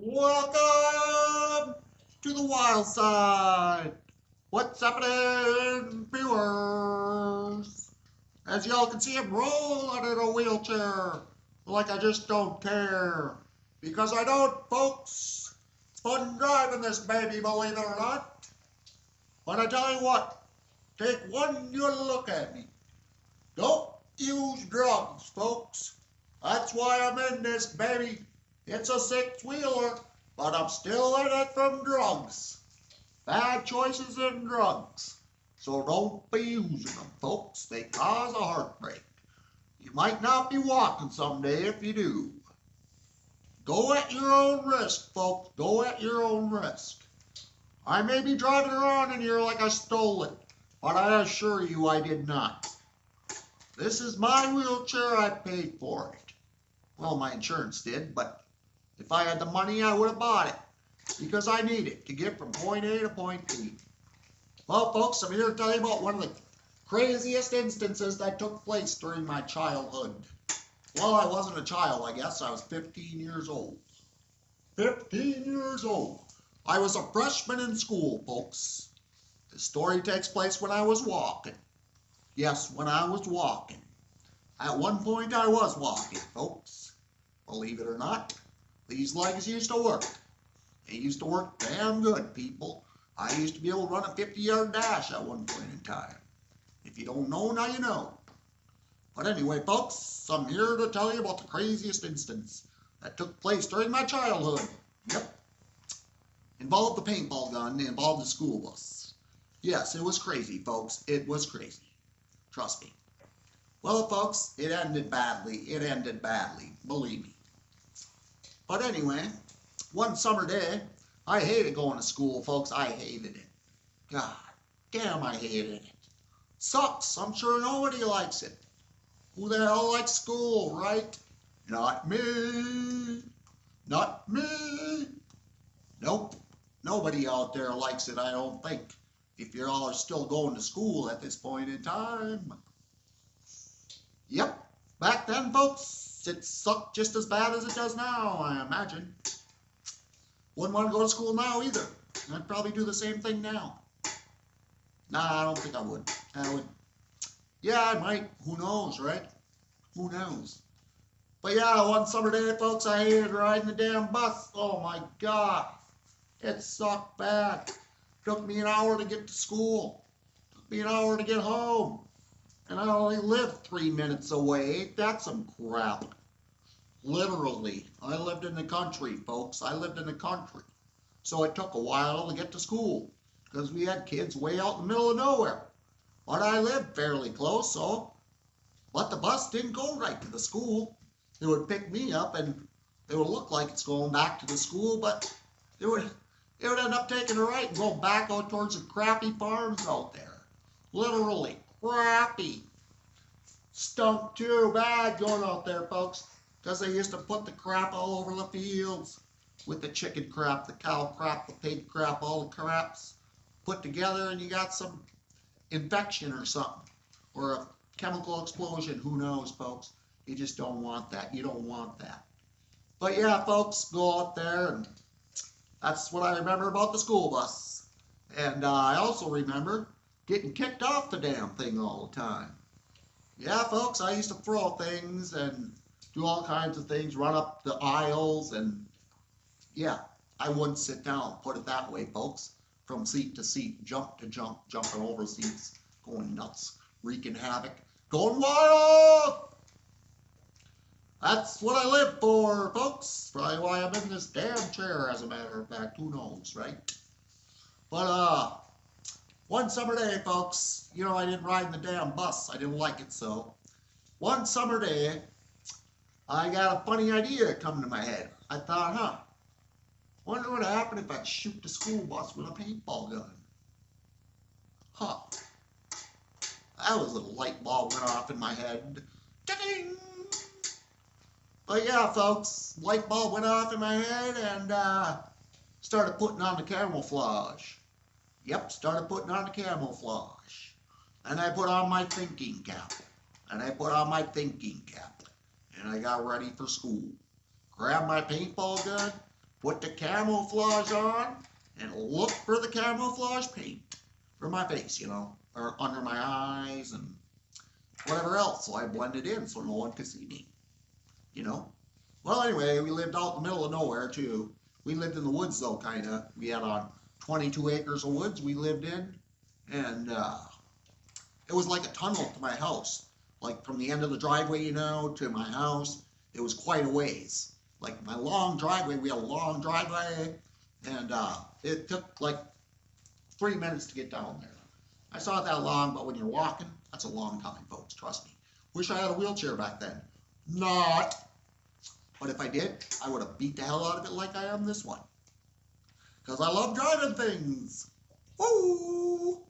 Welcome to the wild side. What's happening, viewers? As y'all can see, I'm rolling in a wheelchair like I just don't care. Because I don't, folks. It's fun driving this baby, believe it or not. But I tell you what, take one good look at me. Don't use drugs, folks. That's why I'm in this, baby. It's a six-wheeler, but I'm still in it from drugs. Bad choices in drugs. So don't be using them, folks. They cause a heartbreak. You might not be walking someday if you do. Go at your own risk, folks. Go at your own risk. I may be driving around in here like I stole it, but I assure you I did not. This is my wheelchair. I paid for it. Well, my insurance did, but if I had the money, I would have bought it because I need it to get from point A to point B. Well, folks, I'm here to tell you about one of the craziest instances that took place during my childhood. Well, I wasn't a child, I guess. I was 15 years old. 15 years old. I was a freshman in school, folks. The story takes place when I was walking. Yes, when I was walking. At one point, I was walking, folks. Believe it or not. These legs used to work. They used to work damn good, people. I used to be able to run a 50-yard dash at one point in time. If you don't know, now you know. But anyway, folks, I'm here to tell you about the craziest instance that took place during my childhood. Yep. Involved the paintball gun, involved the school bus. Yes, it was crazy, folks. It was crazy. Trust me. Well, folks, it ended badly. It ended badly. Believe me. But anyway, one summer day, I hated going to school, folks. I hated it. God damn, I hated it. Sucks. I'm sure nobody likes it. Who the hell likes school, right? Not me. Not me. Nope. Nobody out there likes it, I don't think. If you're all still going to school at this point in time. Yep. Back then, folks, it sucked just as bad as it does now, I imagine. Wouldn't want to go to school now either. I'd probably do the same thing now. Nah, I don't think I would. Yeah, I might. Who knows, right? Who knows? But yeah, one summer day, folks, I hated riding the damn bus. Oh my God. It sucked bad. Took me an hour to get to school. Took me an hour to get home. And I only lived 3 minutes away. Ain't that some crap? Literally. I lived in the country, folks. I lived in the country. So it took a while to get to school because we had kids way out in the middle of nowhere. But I lived fairly close, so. But the bus didn't go right to the school. It would pick me up and it would look like it's going back to the school, but it would end up taking a right and go back out towards the crappy farms out there. Literally. Crappy. Stunk too bad going out there, folks, because they used to put the crap all over the fields with the chicken crap, the cow crap, the pig crap, all the craps put together, and you got some infection or something, or a chemical explosion. Who knows, folks? You just don't want that. You don't want that. But yeah, folks, go out there, and that's what I remember about the school bus. And I also remember getting kicked off the damn thing all the time. Yeah, folks, I used to throw things and do all kinds of things, run up the aisles, and yeah, I wouldn't sit down, put it that way, folks. From seat to seat, jump to jump, jumping over seats, going nuts, wreaking havoc, going wild! That's what I live for, folks. Probably why I'm in this damn chair, as a matter of fact. Who knows, right? But, one summer day, folks, you know, I didn't ride in the damn bus. I didn't like it so. One summer day, I got a funny idea come to my head. I thought, wonder what would happen if I shoot the school bus with a paintball gun. That was a light bulb went off in my head. Ta-ding! But yeah, folks, light bulb went off in my head and started putting on the camouflage. Yep, started putting on the camouflage. And I put on my thinking cap. And I got ready for school. Grabbed my paintball gun, put the camouflage on, and look for the camouflage paint for my face, you know, or under my eyes and whatever else. So I blended in so no one could see me, you know. Well, anyway, we lived out in the middle of nowhere too. We lived in the woods though, kind of. We had 22 acres of woods we lived in, and it was like a tunnel to my house. Like from the end of the driveway, you know, to my house, it was quite a ways. Like my long driveway, we had a long driveway, and it took like 3 minutes to get down there. I saw it that long, but when you're walking, that's a long time, folks, trust me. Wish I had a wheelchair back then. Not. But if I did, I would have beat the hell out of it like I am this one. Because I love driving things. Woo!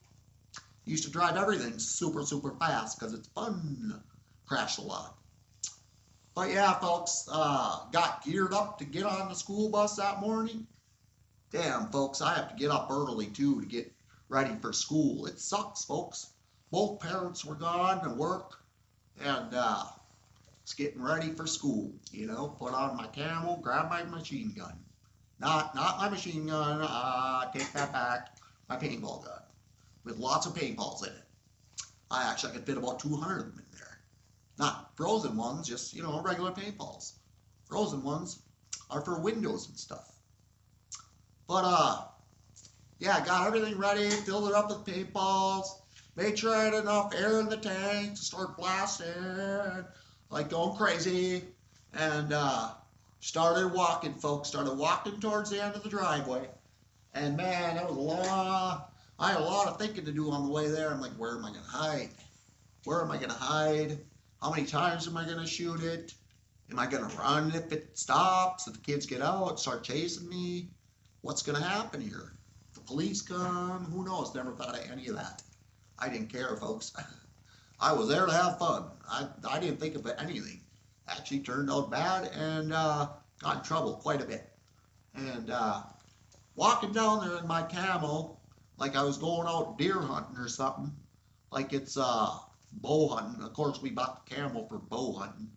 Used to drive everything super, super fast because it's fun. Crash a lot. But yeah, folks, got geared up to get on the school bus that morning. Damn, folks, I have to get up early too to get ready for school. It sucks, folks. Both parents were gone to work, and it's getting ready for school. You know, put on my camo, grab my machine gun. Not my machine gun. Take that back. My paintball gun with lots of paintballs in it. I could fit about 200 of them in there. Not frozen ones, just, you know, regular paintballs. Frozen ones are for windows and stuff. But yeah, got everything ready, filled it up with paintballs, made sure I had enough air in the tank to start blasting, like going crazy, and started walking, folks. Started walking towards the end of the driveway, and man, that was a long. I had a lot of thinking to do on the way there. I'm like, where am I gonna hide? Where am I gonna hide? How many times am I gonna shoot it? Am I gonna run if it stops? If the kids get out, start chasing me? What's gonna happen here? The police come? Who knows? Never thought of any of that. I didn't care, folks. I was there to have fun. I didn't think of anything. Actually turned out bad and got in trouble quite a bit. And walking down there in my camo, like I was going out deer hunting or something, like it's bow hunting. Of course, we bought the camo for bow hunting.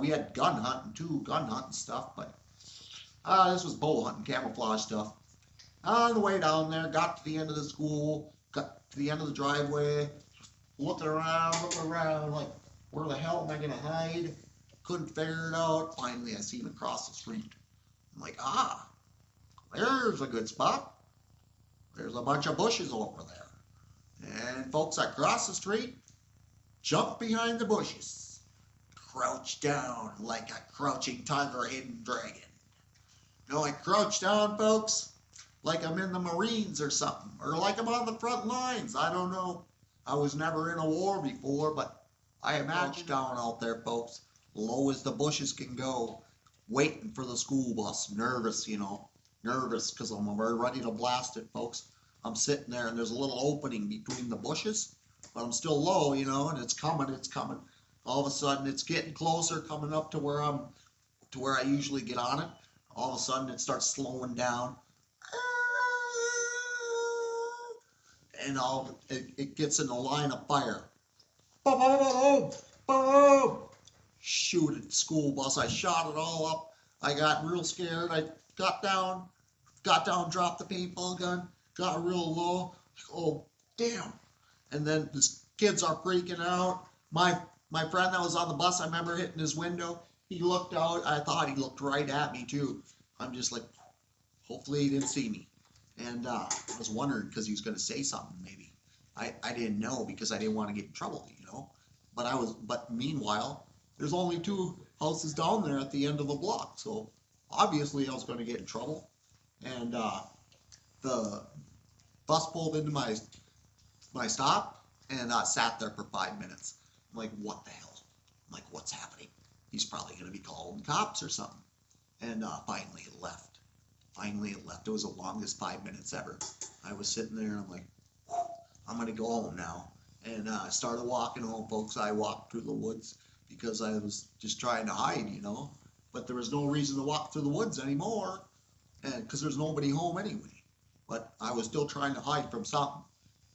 We had gun hunting too, gun hunting stuff, but this was bow hunting, camouflage stuff. On the way down there, got to the end of the school, got to the end of the driveway, looking around, like, where the hell am I gonna hide? Couldn't figure it out. Finally, I seen across the street. I'm like, there's a good spot. There's a bunch of bushes over there. And folks, I crossed the street, jumped behind the bushes, crouched down like a crouching tiger, hidden dragon. No, I crouched down, folks, like I'm in the Marines or something, or like I'm on the front lines. I don't know. I was never in a war before, but I imagine down out there, folks, low as the bushes can go, waiting for the school bus, nervous, you know, nervous because I'm very ready to blast it, folks. I'm sitting there and there's a little opening between the bushes, but I'm still low, you know, and it's coming. All of a sudden, it's getting closer, coming up to where I usually get on it. All of a sudden, it starts slowing down, and it gets in the line of fire. Boom, boom, boom. Shoot at the school bus. I shot it all up. I got real scared. I got down, dropped the paintball gun, got real low. Oh, damn. And then the kids are freaking out. My friend that was on the bus, I remember hitting his window. He looked out. I thought he looked right at me too. I'm just like, hopefully he didn't see me. And I was wondering because he was going to say something maybe. I didn't know because I didn't want to get in trouble, you know. But meanwhile, there's only 2 houses down there at the end of the block. So obviously I was going to get in trouble. And the bus pulled into my stop and sat there for 5 minutes. I'm like, what the hell? I'm like, what's happening? He's probably going to be calling the cops or something. And finally it left. It was the longest 5 minutes ever. I was sitting there and I'm like, I'm going to go home now. And I started walking home, folks. I walked through the woods because I was just trying to hide, you know. But there was no reason to walk through the woods anymore, and because there's nobody home anyway. But I was still trying to hide from something.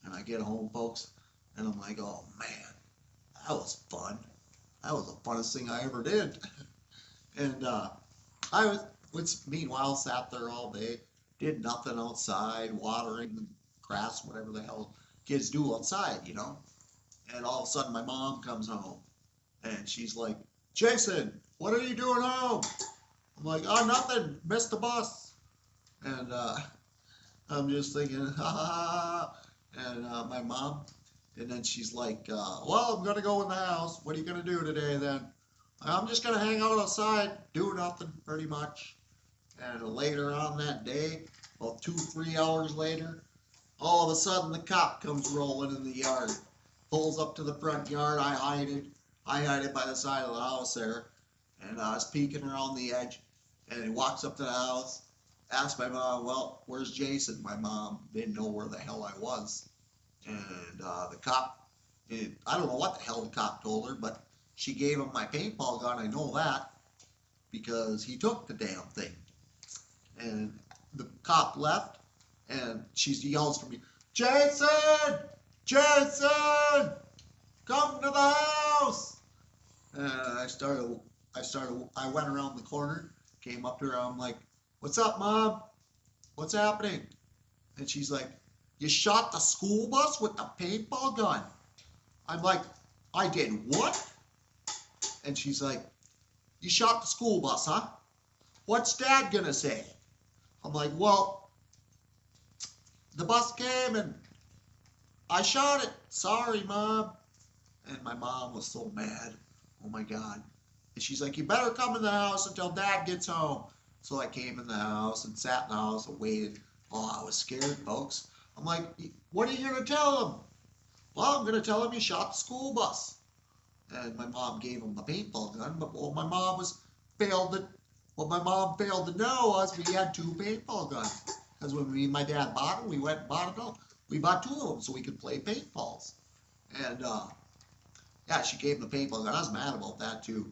And I get home, folks, and I'm like, oh man, that was fun. That was the funnest thing I ever did. And which meanwhile sat there all day, did nothing outside, watering grass, whatever the hell kids do outside, you know. And all of a sudden my mom comes home and she's like, Jason, what are you doing home? I'm like, oh, nothing, missed the bus. And I'm just thinking, ha ha ha. And my mom, and then she's like, well, I'm going to go in the house. What are you going to do today then? I'm just going to hang out outside, do nothing pretty much. And later on that day, about 2-3 hours later, all of a sudden the cop comes rolling in the yard, pulls up to the front yard. I hide it. I hide it by the side of the house there. And I was peeking around the edge. And he walks up to the house, asks my mom, well, where's Jason? My mom didn't know where the hell I was. And the cop, I don't know what the hell the cop told her, but she gave him my paintball gun. I know that because he took the damn thing. And the cop left, and she yells for me, Jason! Jason! Come to the house! And I went around the corner, came up to her, I'm like, what's up, Mom? What's happening? And she's like, you shot the school bus with the paintball gun. I'm like, I did what? And she's like, you shot the school bus, huh? What's Dad gonna say? I'm like, well, the bus came and I shot it. Sorry, Mom. And my mom was so mad. Oh my God. And she's like, you better come in the house until Dad gets home. So I came in the house and sat in the house and waited. Oh, I was scared, folks. I'm like, what are you going to tell him? Well, I'm going to tell him you shot the school bus. And my mom gave him the paintball gun, but what my mom failed to know was we had 2 paintball guns. Because when me and my dad bought them, we went and bought them. We bought 2 of them so we could play paintballs. And yeah, she gave him the paintball gun. I was mad about that too.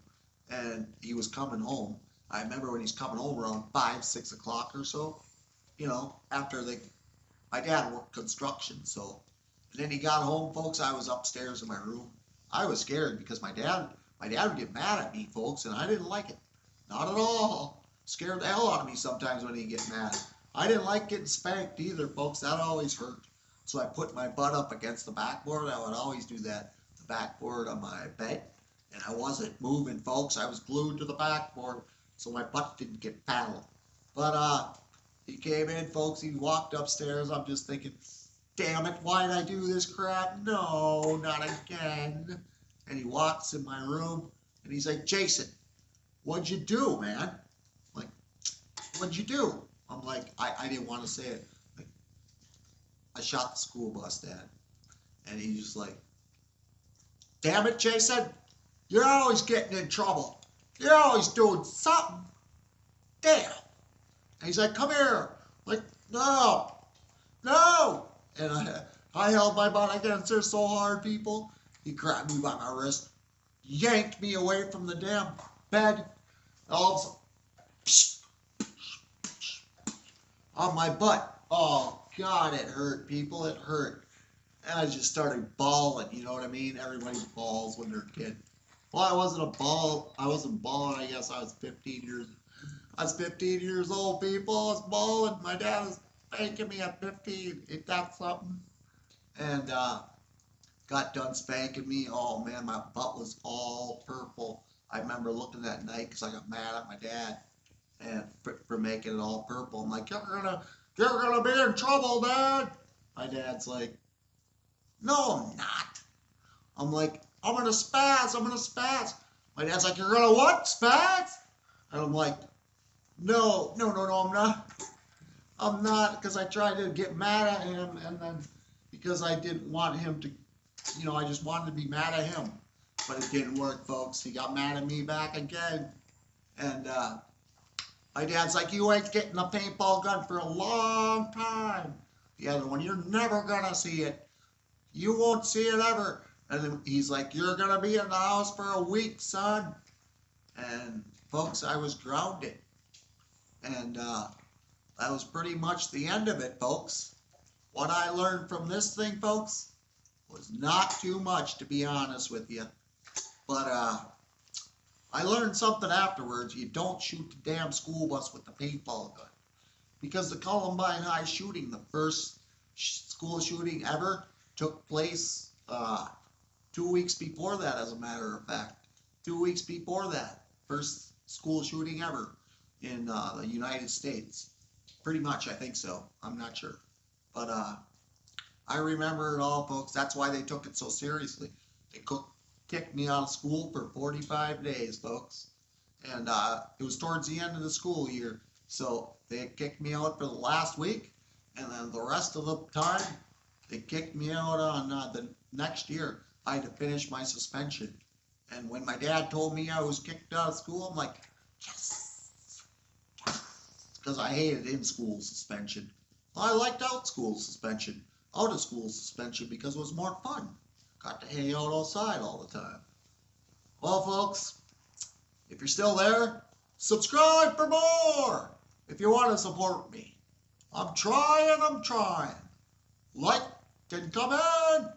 And he was coming home. I remember when he's coming home around 5-6 o'clock or so. You know, after my dad worked construction, so. And then he got home, folks. I was upstairs in my room. I was scared because my dad would get mad at me, folks, and I didn't like it. Not at all. Scared the hell out of me sometimes when he'd get mad. I didn't like getting spanked either, folks. That always hurt. So I put my butt up against the backboard. I would always do that, the backboard on my bed. And I wasn't moving, folks. I was glued to the backboard so my butt didn't get paddled. But he came in, folks. He walked upstairs. I'm just thinking, damn it, why did I do this crap? No, not again. And he walks in my room, and he's like, Jason, what'd you do, man? I'm like, what'd you do? I'm like, I didn't want to say it. Like, I shot the school bus, Dad. And he's just like, damn it, Jason, you're always getting in trouble. You're always doing something. Damn. And he's like, come here. I'm like, no, no. And I held my butt against her so hard, people. He grabbed me by my wrist, yanked me away from the damn bed, all of a sudden, on my butt. Oh, God, it hurt, people. It hurt. And I just started bawling, you know what I mean? Everybody bawls when they're a kid. Well, I wasn't bawling, I guess I was 15 years old, people. I was bawling. My dad was spanking me at 15. Ain't that something? And got done spanking me. Oh, man, my butt was all purple. I remember looking that night because I got mad at my dad and for making it all purple. I'm like, you're gonna be in trouble, Dad. My dad's like, no, I'm not. I'm like, I'm gonna spaz. My dad's like, you're gonna what? Spaz? And I'm like, no, I'm not, because I tried to get mad at him, and then because I didn't want him to, you know, I just wanted to be mad at him. But it didn't work, folks. He got mad at me back again. And my dad's like, you ain't getting a paintball gun for a long time. The other one, you're never gonna see it. You won't see it ever. And then he's like, you're gonna be in the house for a week, son. And folks, I was grounded. And that was pretty much the end of it, folks. What I learned from this thing, folks, was not too much, to be honest with you. But I learned something afterwards. You don't shoot the damn school bus with the paintball gun. Because the Columbine High shooting, the first school shooting ever, took place 2 weeks before that, as a matter of fact. 2 weeks before that. First school shooting ever in the United States. Pretty much, I think so. I'm not sure. But I remember it all, folks. That's why they took it so seriously. They kicked me out of school for 45 days, folks. And it was towards the end of the school year. So they kicked me out for the last week. And then the rest of the time, they kicked me out on the next year. I had to finish my suspension. And when my dad told me I was kicked out of school, I'm like, yes, because I hated in-school suspension. I liked out-school suspension, out-of-school suspension, because it was more fun. Got to hang out outside all the time. Well, folks, if you're still there, subscribe for more if you want to support me. I'm trying. Like and comment.